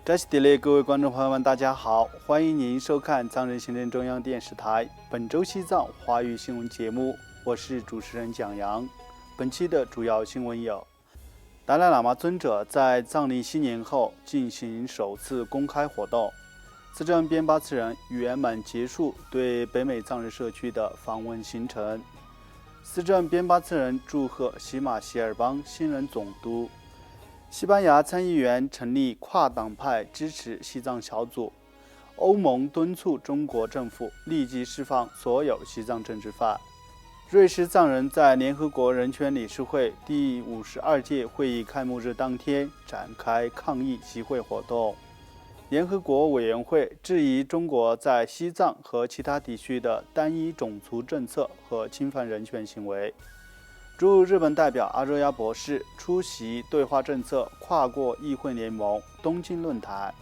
扎西德勒，各位观众朋友们，大家好，欢迎您收看藏人行政中央电视台本周西藏华语新闻节目，我是主持人蒋阳。本期的主要新闻有：达赖喇嘛尊者在藏历新年后进行首次公开活动；资政边巴次仁圆满结束对北美藏人社区的访问行程；资政边巴次仁祝贺喜马偕尔邦新任总督；西班牙参议员成立跨党派支持西藏小组；欧盟敦促中国政府立即释放所有西藏政治犯；瑞士藏人在联合国人权理事会第52届会议开幕日当天展开抗议集会活动；联合国委员会质疑中国在西藏和其他地区的单一种族政策和侵犯人权行为；驻日本代表阿周亚博士出席对华政策跨国议会联盟东京论坛；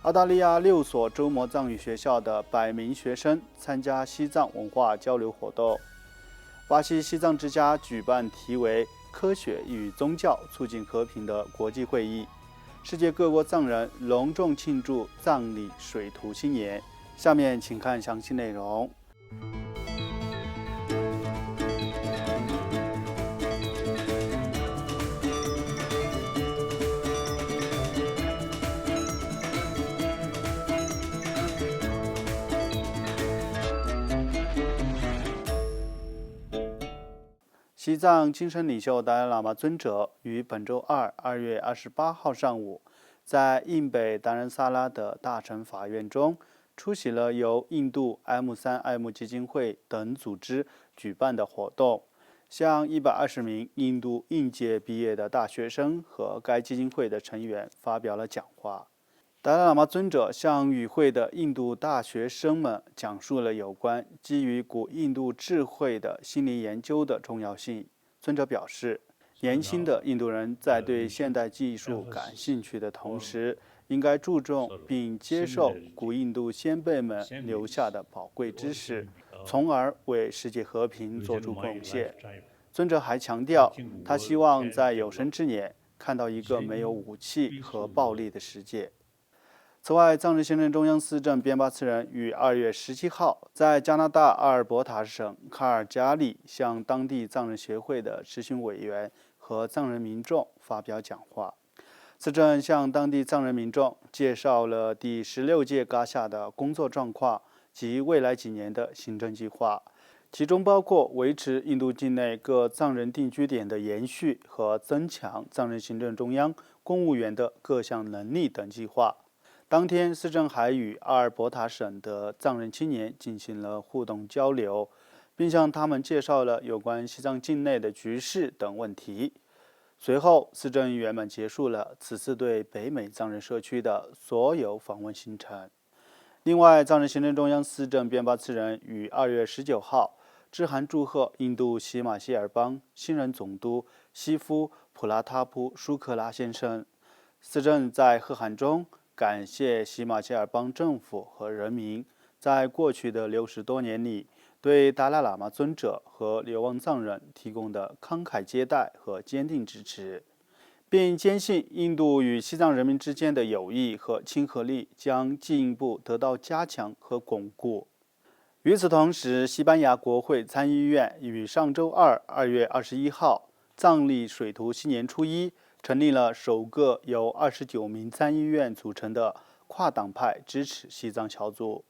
澳大利亚6所周末藏语学校的100名学生参加西藏文化交流活动；巴西西藏之家举办题为“科学与宗教促进和平”的国际会议；世界各国藏人隆重庆祝藏历水土新年。下面请看详细内容。西藏精神领袖达赖喇嘛尊者于本周二2月28号上午，在印北达仁萨拉的大乘法院中出席了由印度 M3M 基金会等组织举办的活动，向120名印度应届毕业的大学生和该基金会的成员发表了讲话。达赖喇嘛尊者向与会的印度大学生们讲述了有关基于古印度智慧的心理研究的重要性。尊者表示，年轻的印度人在对现代技术感兴趣的同时，应该注重并接受古印度先辈们留下的宝贵知识，从而为世界和平做出贡献。尊者还强调，他希望在有生之年看到一个没有武器和暴力的世界。此外，藏人行政中央司政边巴次仁于2月17号在加拿大阿尔伯塔省卡尔加里向当地藏人协会的执行委员和藏人民众发表讲话。司政向当地藏人民众介绍了第16届嘎夏的工作状况及未来几年的行政计划，其中包括维持印度境内各藏人定居点的延续和增强藏人行政中央公务员的各项能力等计划。当天，司政还与阿尔伯塔省的藏人青年进行了互动交流，并向他们介绍了有关西藏境内的局势等问题。随后，司政圆满结束了此次对北美藏人社区的所有访问行程。另外，藏人行政中央司政边巴次仁于2月19号致函祝贺印度喜马偕尔邦新任总督西夫普拉塔普舒克拉先生。司政在贺函中感谢喜马偕尔邦政府和人民在过去的60多年里对达赖喇嘛尊者和流亡藏人提供的慷慨接待和坚定支持，并坚信印度与西藏人民之间的友谊和亲和力将进一步得到加强和巩固。与此同时，西班牙国会参议院于上周二2月21号藏历水土新年初一成立了首个由29名参议院组成的跨党派支持西藏小组。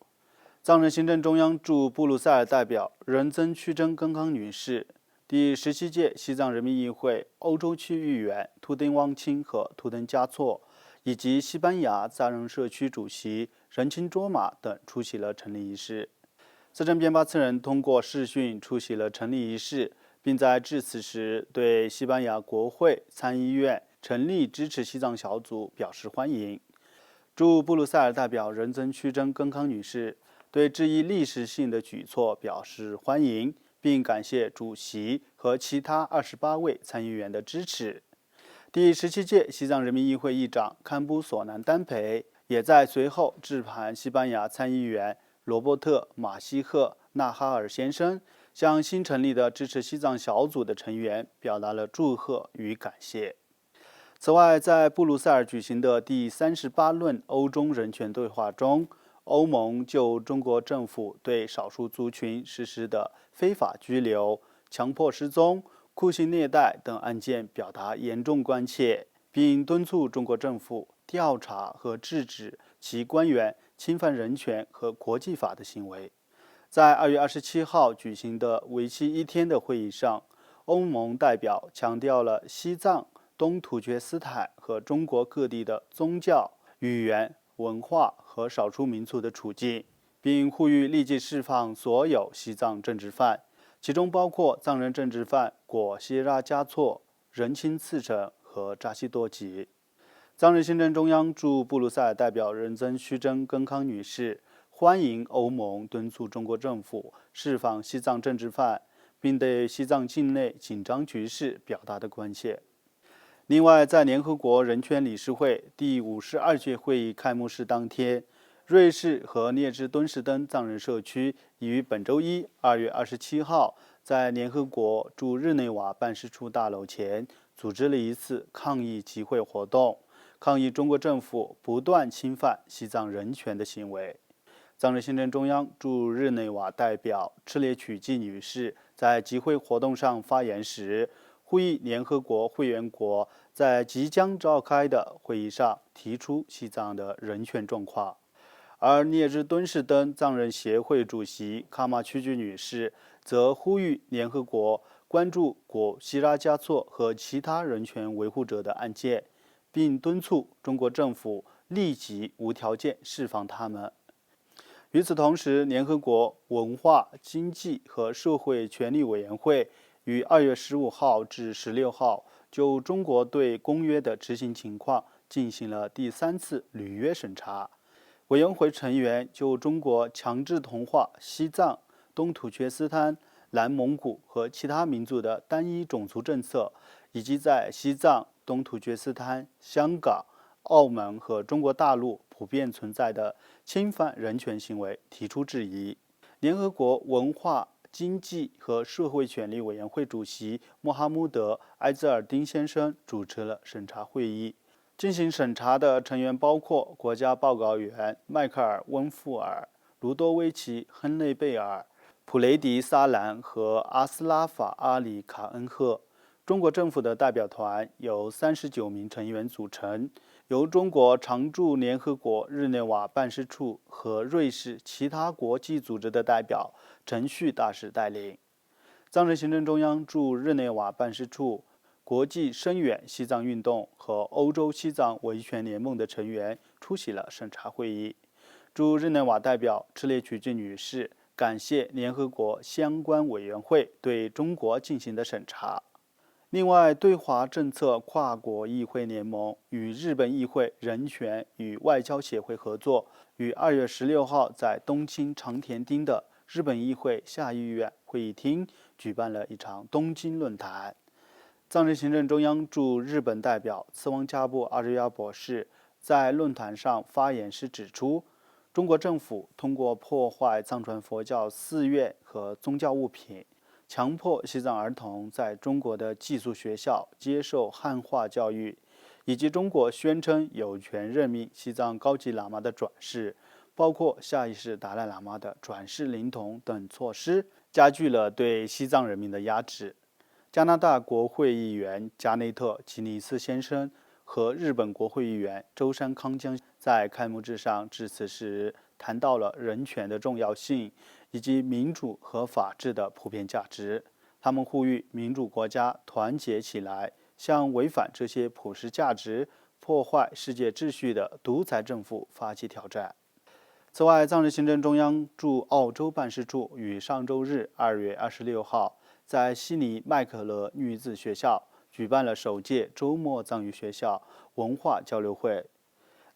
藏人行政中央驻布鲁塞尔代表仁增曲征根康女士、第17届西藏人民议会欧洲区议员图登汪钦和图登嘉措，以及西班牙藏人社区主席仁钦卓玛等出席了成立仪式。司政边巴次仁通过视讯出席了成立仪式，并在致辞时对西班牙国会参议院成立支持西藏小组表示欢迎。驻布鲁塞尔代表仁增曲征根康女士对这一历史性的举措表示欢迎，并感谢主席和其他28位参议员的支持。第17届西藏人民议会议长堪布索南丹培也在随后致函西班牙参议员罗伯特·马西赫·纳哈尔先生，向新成立的支持西藏小组的成员表达了祝贺与感谢。此外，在布鲁塞尔举行的第38轮欧中人权对话中，欧盟就中国政府对少数族群实施的非法拘留、强迫失踪、酷刑虐待等案件表达严重关切，并敦促中国政府调查和制止其官员侵犯人权和国际法的行为。在2月27号举行的为期1天的会议上，欧盟代表强调了西藏、东土厥斯坦和中国各地的宗教、语言、文化和少数民族的处境，并呼吁立即释放所有西藏政治犯，其中包括藏人政治犯果希拉嘉措、仁钦次成和扎西多吉。藏人行政中央驻布鲁塞尔代表仁增须真根康女士欢迎欧盟敦促中国政府释放西藏政治犯，并对西藏境内紧张局势表达的关切。另外，在联合国人权理事会第52届会议开幕式当天，瑞士和列支敦士登藏人社区已于本周一2月27号在联合国驻日内瓦办事处大楼前组织了一次抗议集会活动，抗议中国政府不断侵犯西藏人权的行为。藏人行政中央驻日内瓦代表赤列曲季女士在集会活动上发言时，呼吁联合国会员国在即将召开的会议上提出西藏的人权状况。而列支敦士登藏人协会主席卡马曲居女士则呼吁联合国关注果希拉嘉措和其他人权维护者的案件，并敦促中国政府立即无条件释放他们。与此同时，联合国文化、经济和社会权利委员会于2月15号至16号就中国对公约的执行情况进行了第3次履约审查。委员会成员就中国强制同化西藏、东土厥斯坦、南蒙古和其他民族的单一种族政策，以及在西藏、东土厥斯坦、香港、澳门和中国大陆普遍存在的侵犯人权行为提出质疑。联合国文化、经济和社会权利委员会主席穆罕默德·埃兹尔丁先生主持了审查会议。进行审查的成员包括国家报告员迈克尔·温富尔、卢多维奇·亨内贝尔、普雷迪·萨兰和阿斯拉法·阿里·卡恩赫。中国政府的代表团由39名成员组成，由中国常驻联合国日内瓦办事处和瑞士其他国际组织的代表程序大使带领。藏人行政中央驻日内瓦办事处、国际声援西藏运动和欧洲西藏维权联盟的成员出席了审查会议。驻日内瓦代表赤列曲季女士感谢联合国相关委员会对中国进行的审查。另外，对华政策跨国议会联盟与日本议会人权与外交协会合作，于2月16号在东京长田町的日本议会下议院会议厅举办了一场东京论坛。藏人行政中央驻日本代表次旺加布阿日亚博士在论坛上发言时指出，中国政府通过破坏藏传佛教寺院和宗教物品，强迫西藏儿童在中国的寄宿学校接受汉化教育，以及中国宣称有权任命西藏高级喇嘛的转世，包括下一世达赖喇嘛的转世灵童等措施，加剧了对西藏人民的压制。加拿大国会议员加内特·吉尼斯先生和日本国会议员周山康江在开幕式上致辞时谈到了人权的重要性以及民主和法治的普遍价值。他们呼吁民主国家团结起来，向违反这些普世价值、破坏世界秩序的独裁政府发起挑战。此外，藏人行政中央驻澳洲办事处于上周日2月26号在悉尼麦克勒女子学校举办了首届周末藏语学校文化交流会。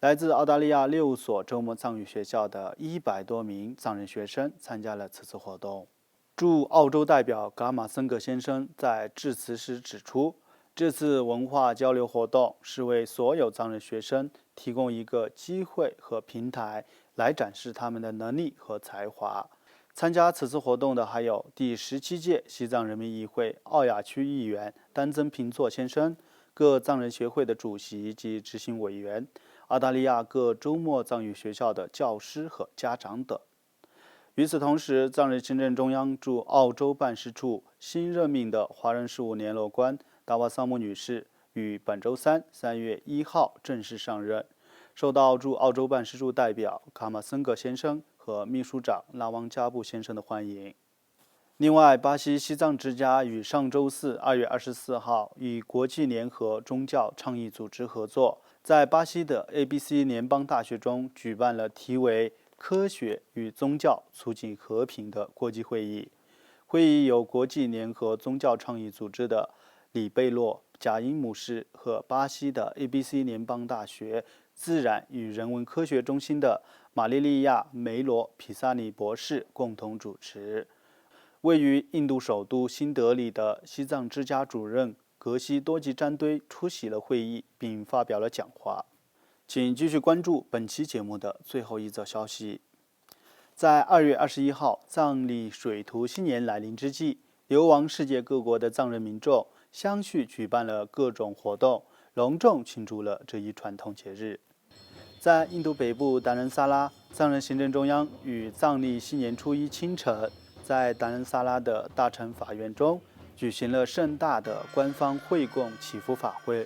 来自澳大利亚6所周末藏语学校的100多名藏人学生参加了此次活动。驻澳洲代表噶玛森格先生在致辞时指出，这次文化交流活动是为所有藏人学生提供一个机会和平台来展示他们的能力和才华。参加此次活动的还有第17届西藏人民议会奥雅区议员丹增平措先生、各藏人协会的主席及执行委员、澳大利亚各周末藏语学校的教师和家长等。与此同时，藏人行政中央驻澳洲办事处新任命的华人事务联络官达瓦桑姆女士于本周3月1号正式上任，受到驻澳洲办事处代表卡马森格先生和秘书长拉旺加布先生的欢迎。另外，巴西西藏之家于上周四2月24号与国际联合宗教倡议组织合作，在巴西的 ABC 联邦大学中举办了题为科学与宗教促进和平的国际会议。会议由国际联合宗教倡议组织的里贝洛·贾因姆士和巴西的 ABC 联邦大学自然与人文科学中心的玛丽利亚·梅罗·皮萨尼博士共同主持。位于印度首都新德里的西藏之家主任格西多吉詹堆出席了会议，并发表了讲话。请继续关注本期节目的最后一则消息。在2月21号藏历水土新年来临之际，流亡世界各国的藏人民众相续举办了各种活动，隆重庆祝了这一传统节日。在印度北部达仁萨拉，藏人行政中央于藏历新年初一清晨，在达仁萨拉的大乘法院中举行了盛大的官方会供祈福法会。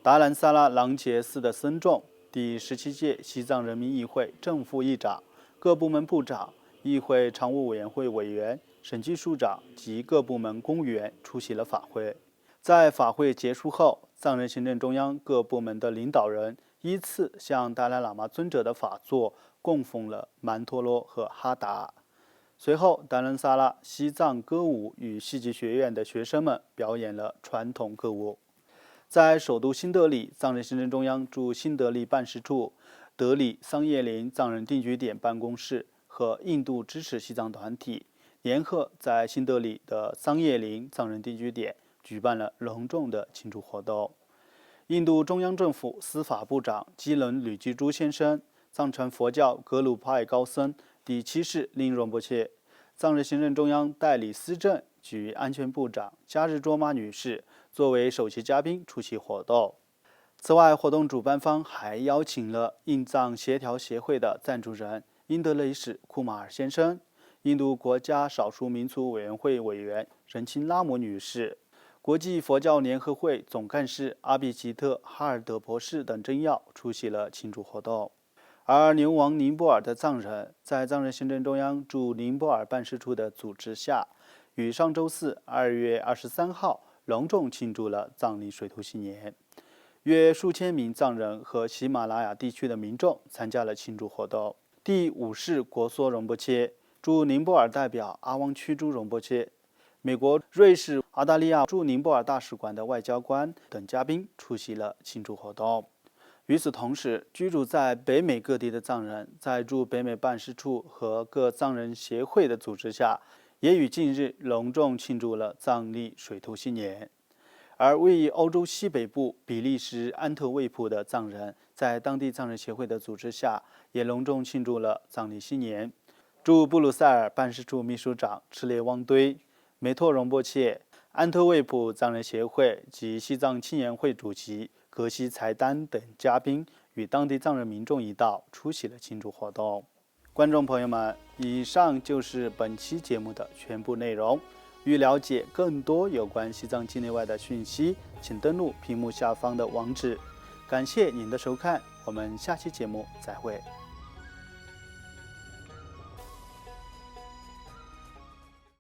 达兰萨拉琅杰寺的僧众、第17届西藏人民议会正副议长、各部门部长、议会常务委员会委员、审计署长及各部门公务员出席了法会。在法会结束后，藏人行政中央各部门的领导人依次向达赖喇嘛尊者的法座供奉了曼陀罗和哈达。随后，达仁萨拉西藏歌舞与戏剧学院的学生们表演了传统歌舞。在首都新德里，藏人行政中央驻新德里办事处、德里桑叶林藏人定居点办公室和印度支持西藏团体联合在新德里的桑叶林藏人定居点举办了隆重的庆祝活动。印度中央政府司法部长基伦吕基珠先生、藏传佛教格鲁派高僧第7世令荣波切、藏人行政中央代理司政及安全部长加日卓玛女士作为首席嘉宾出席活动。此外，活动主办方还邀请了印藏协调协会的赞助人因德雷什·库马尔先生、印度国家少数民族委员会委员仁钦拉姆女士、国际佛教联合会总干事阿比吉特·哈尔德博士等政要出席了庆祝活动。而流亡宁波尔的藏人在藏人行政中央驻宁波尔办事处的组织下，于上周四2月23号隆重庆祝了藏历水土新年。约数千名藏人和喜马拉雅地区的民众参加了庆祝活动。第5世国梭荣波切、驻宁波尔代表阿旺屈珠荣波切、美国、瑞士、澳大利亚驻宁波尔大使馆的外交官等嘉宾出席了庆祝活动。与此同时，居住在北美各地的藏人在驻北美办事处和各藏人协会的组织下，也于近日隆重庆祝了藏历水土新年。而位于欧洲西北部比利时安特卫普的藏人在当地藏人协会的组织下，也隆重庆祝了藏历新年。驻布鲁塞尔办事处秘书长赤列汪堆、梅托荣波切、安特卫普藏人协会及西藏青年会主席格西才丹等嘉宾与当地藏人民众一道出席了庆祝活动。观众朋友们，以上就是本期节目的全部内容。欲了解更多有关西藏境内外的讯息，请登录屏幕下方的网址。感谢您的收看，我们下期节目再会。